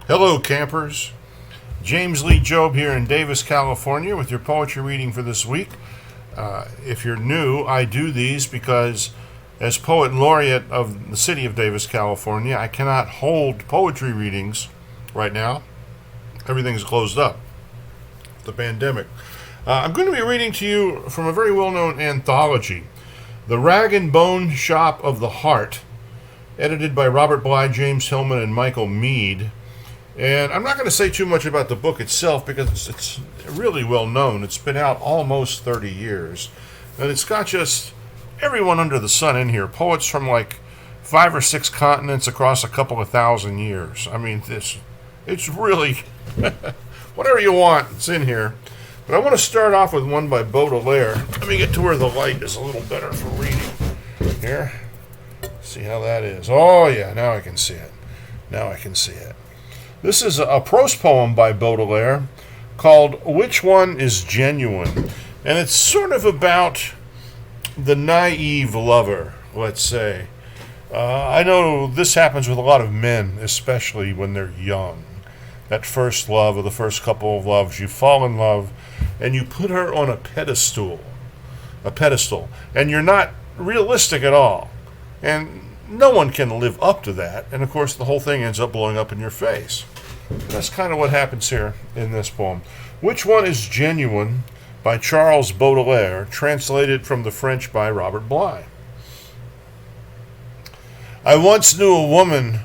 Hello, campers. James Lee Jobe here in Davis, California with your poetry reading for this week. If you're new, I do these because as Poet Laureate of the city of Davis, California, I cannot hold poetry readings right now. Everything's closed up. The pandemic. I'm going to be reading to you from a very well-known anthology, The Rag and Bone Shop of the Heart, edited by Robert Bly, James Hillman, and Michael Mead. And I'm not going to say too much about the book itself because it's really well known. It's been out almost 30 years. And it's got just everyone under the sun in here. Poets from like 5 or 6 continents across a couple of thousand years. I mean, it's really, whatever you want, it's in here. But I want to start off with one by Baudelaire. Let me get to where the light is a little better for reading. Here. See how that is. Oh, yeah, now I can see it. This is a prose poem by Baudelaire called Which One is Genuine? And it's sort of about the naive lover, let's say. I know this happens with a lot of men, especially when they're young. That first love or the first couple of loves, you fall in love and you put her on a pedestal, and you're not realistic at all. And no one can live up to that, and of course the whole thing ends up blowing up in your face. That's kind of what happens here in this poem. Which One is Genuine by Charles Baudelaire, translated from the French by Robert Bly. I once knew a woman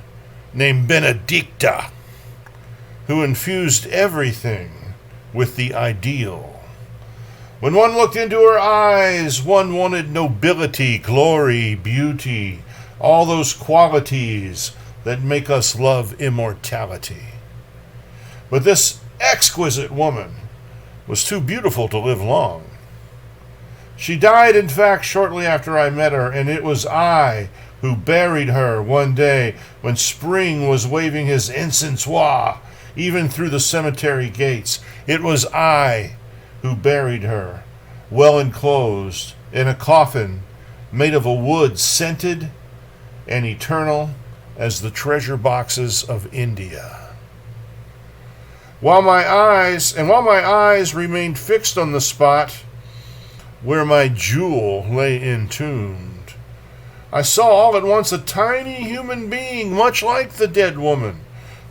named Benedicta who infused everything with the ideal. When one looked into her eyes, one wanted nobility, glory, beauty, all those qualities that make us love immortality. But this exquisite woman was too beautiful to live long. She died, in fact, shortly after I met her, and it was I who buried her one day when spring was waving his encensoir even through the cemetery gates. It was I who buried her, well enclosed, in a coffin made of a wood scented and eternal as the treasure boxes of India. While my eyes remained fixed on the spot where my jewel lay entombed, I saw all at once a tiny human being, much like the dead woman,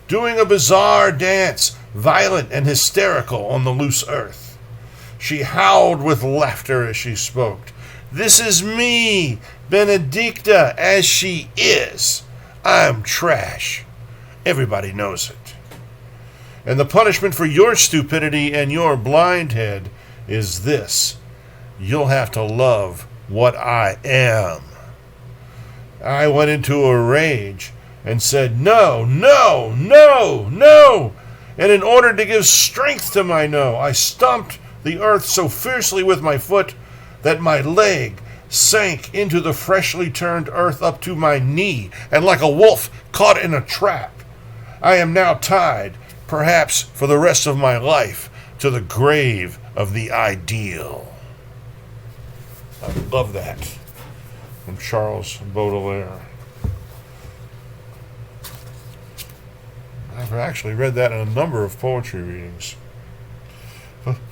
doing a bizarre dance, violent and hysterical on the loose earth. She howled with laughter as she spoke. This is me, Benedicta, as she is. I'm trash. Everybody knows it. And the punishment for your stupidity and your blindhead is this. You'll have to love what I am. I went into a rage and said, no, no, no, no. And in order to give strength to my no, I stomped the earth so fiercely with my foot that my leg sank into the freshly turned earth up to my knee, and like a wolf caught in a trap, I am now tied, perhaps for the rest of my life, to the grave of the ideal. I love that. From Charles Baudelaire. I've actually read that in a number of poetry readings.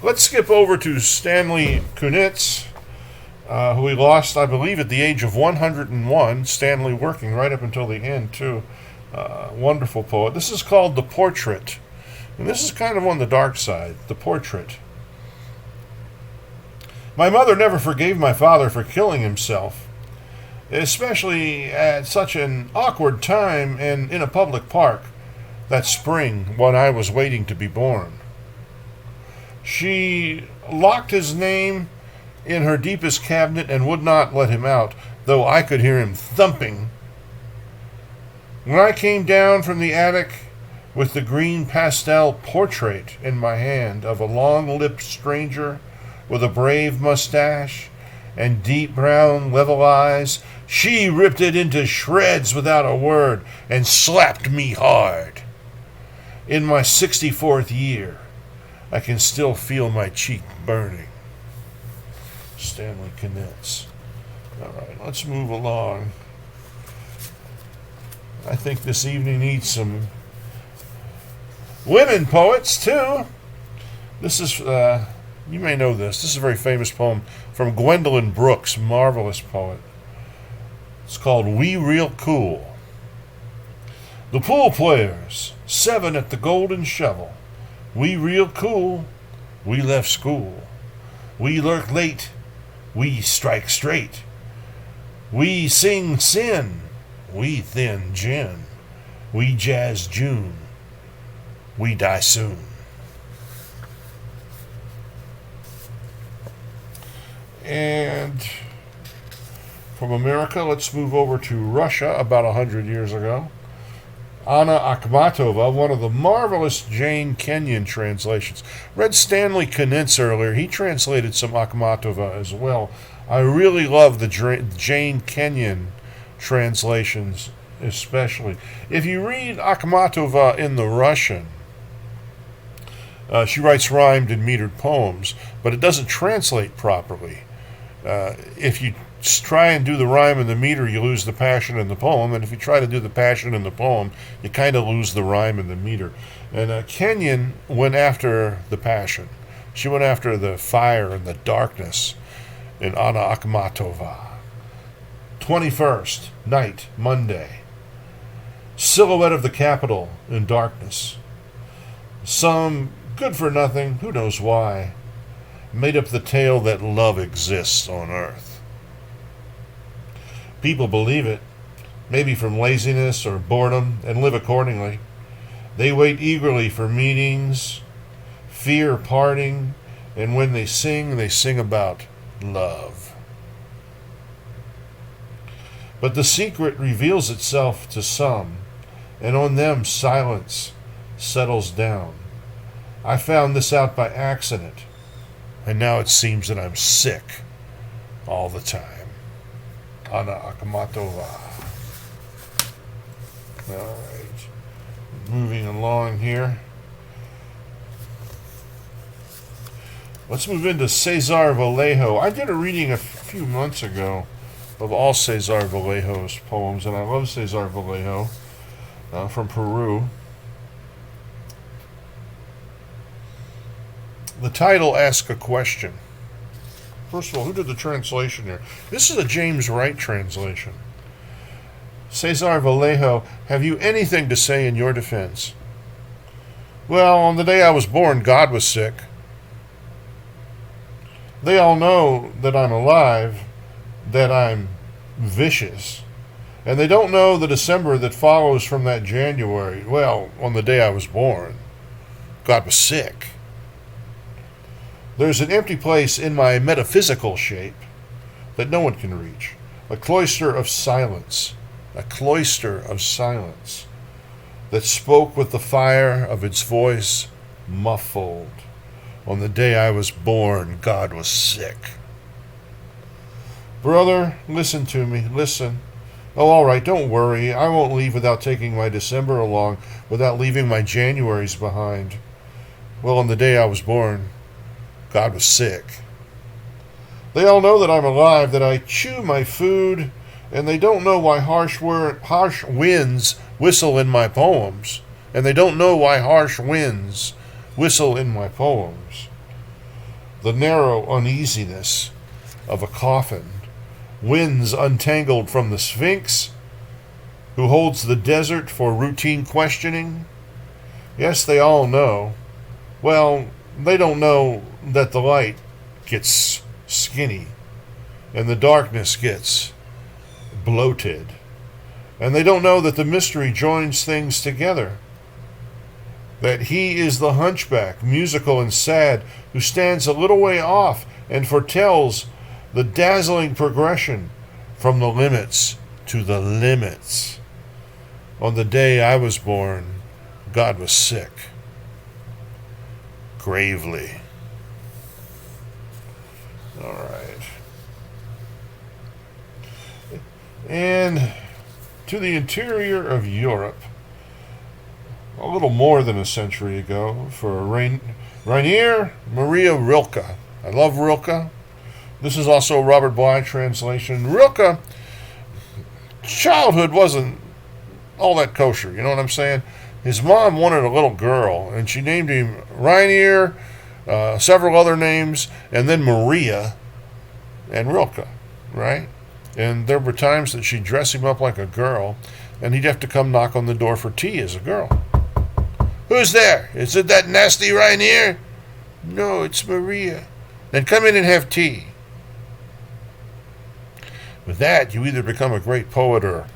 Let's skip over to Stanley Kunitz, who we lost, I believe, at the age of 101. Stanley working right up until the end, too. Wonderful poet. This is called The Portrait. And this is kind of on the dark side, The Portrait. My mother never forgave my father for killing himself, especially at such an awkward time and in a public park that spring when I was waiting to be born. She locked his name in her deepest cabinet and would not let him out, though I could hear him thumping. When I came down from the attic with the green pastel portrait in my hand of a long-lipped stranger with a brave mustache and deep brown level eyes, she ripped it into shreds without a word and slapped me hard. In my 64th year, I can still feel my cheek burning. Stanley Kunitz. All right, let's move along. I think this evening needs some Women poets, too. This is, you may know this. This is a very famous poem from Gwendolyn Brooks, marvelous poet. It's called We Real Cool. The pool players, 7 at the Golden Shovel. We real cool, we left school. We lurk late, we strike straight. We sing sin, we thin gin. We jazz June, we die soon. And from America, let's move over to Russia about 100 years ago. Anna Akhmatova, one of the marvelous Jane Kenyon translations. Read Stanley Kunitz earlier. He translated some Akhmatova as well. I really love the Jane Kenyon translations, especially. If you read Akhmatova in the Russian, she writes rhymed and metered poems, but it doesn't translate properly. If you try and do the rhyme and the meter, you lose the passion in the poem, and if you try to do the passion in the poem, you kind of lose the rhyme and the meter. And Kenyon went after the passion. She went after the fire and the darkness in Anna Akhmatova. 21st night, Monday. Silhouette of the Capitol in darkness. Some good for nothing, who knows why, made up the tale that love exists on earth. People believe it, maybe from laziness or boredom, and live accordingly. They wait eagerly for meetings, fear parting, and when they sing about love. But the secret reveals itself to some, and on them silence settles down. I found this out by accident, and now it seems that I'm sick all the time. Anna Akhmatova. All right. Moving along here. Let's move into Cesar Vallejo. I did a reading a few months ago of all Cesar Vallejo's poems, and I love Cesar Vallejo from Peru. The title asks a question. First of all, who did the translation here? This is a James Wright translation. Cesar Vallejo, have you anything to say in your defense? Well, on the day I was born, God was sick. They all know that I'm alive, that I'm vicious. And they don't know the December that follows from that January. Well, on the day I was born, God was sick. There's an empty place in my metaphysical shape that no one can reach. A cloister of silence. A cloister of silence that spoke with the fire of its voice muffled. On the day I was born, God was sick. Brother, listen to me. Listen. Oh, all right, don't worry. I won't leave without taking my December along, without leaving my Januaries behind. Well, on the day I was born, God was sick. They all know that I'm alive, that I chew my food, and they don't know why harsh winds whistle in my poems. And they don't know why harsh winds whistle in my poems. The narrow uneasiness of a coffin, winds untangled from the Sphinx, who holds the desert for routine questioning. Yes, they all know. Well, they don't know that the light gets skinny and the darkness gets bloated. And they don't know that the mystery joins things together. That he is the hunchback, musical and sad, who stands a little way off and foretells the dazzling progression from the limits to the limits. On the day I was born, God was sick. Gravely. All right. And to the interior of Europe, a little more than a century ago, for Rainier Maria Rilke. I love Rilke. This is also a Robert Bly translation. Rilke, childhood wasn't all that kosher, you know what I'm saying? His mom wanted a little girl, and she named him Rainier, several other names, and then Maria and Rilke, right? And there were times that she'd dress him up like a girl, and he'd have to come knock on the door for tea as a girl. Who's there? Is it that nasty Rainier? No, it's Maria. Then come in and have tea. With that, you either become a great poet or...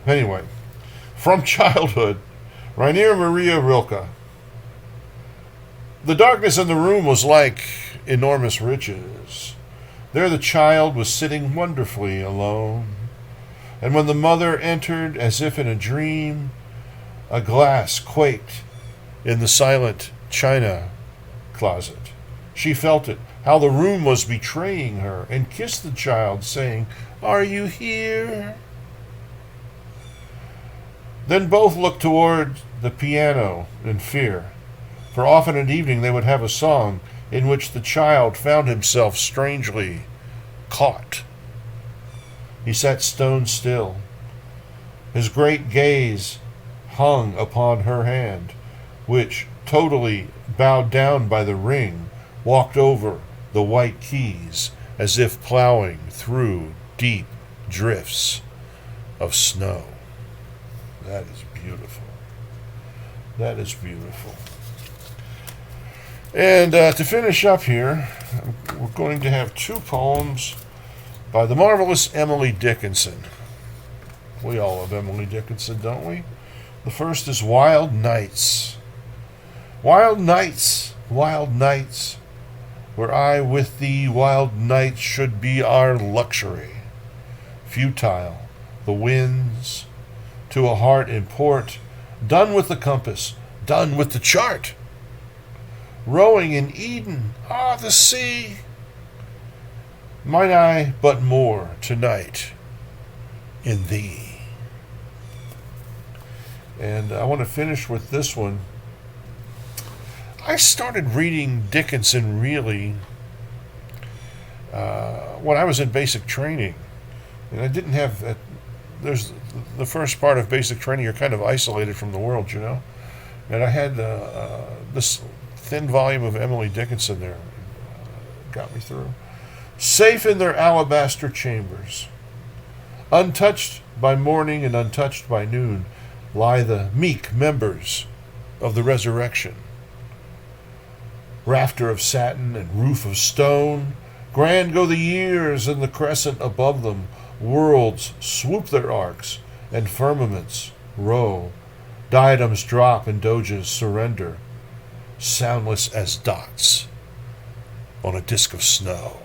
Anyway, from childhood, Rainier Maria Rilke. The darkness in the room was like enormous riches. There the child was sitting wonderfully alone. And when the mother entered, as if in a dream, a glass quaked in the silent china closet. She felt it, how the room was betraying her, and kissed the child, saying, "Are you here?" Then both looked toward the piano in fear, for often at evening they would have a song in which the child found himself strangely caught. He sat stone still. His great gaze hung upon her hand, which, totally bowed down by the ring, walked over the white keys as if plowing through deep drifts of snow. That is beautiful. That is beautiful. And to finish up here, we're going to have two poems by the marvelous Emily Dickinson. We all love Emily Dickinson, don't we? The first is Wild Nights. Wild nights, where I with thee, wild nights, should be our luxury. Futile, the winds, to a heart in port, done with the compass, done with the chart. Rowing in Eden, the sea. Might I but more tonight in thee. And I want to finish with this one. I started reading Dickinson really when I was in basic training. And I didn't have that. There's the first part of basic training, you're kind of isolated from the world, you know. And I had this thin volume of Emily Dickinson there. Got me through. Safe in their alabaster chambers, untouched by morning and untouched by noon, lie the meek members of the resurrection. Rafter of satin and roof of stone, grand go the years, and the crescent above them, worlds swoop their arcs, and firmaments row. Diadems drop and doges surrender, soundless as dots on a disk of snow.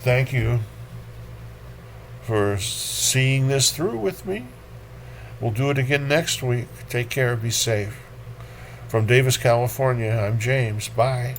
Thank you for seeing this through with me. We'll do it again next week. Take care. Be safe. From Davis, California, I'm James. Bye.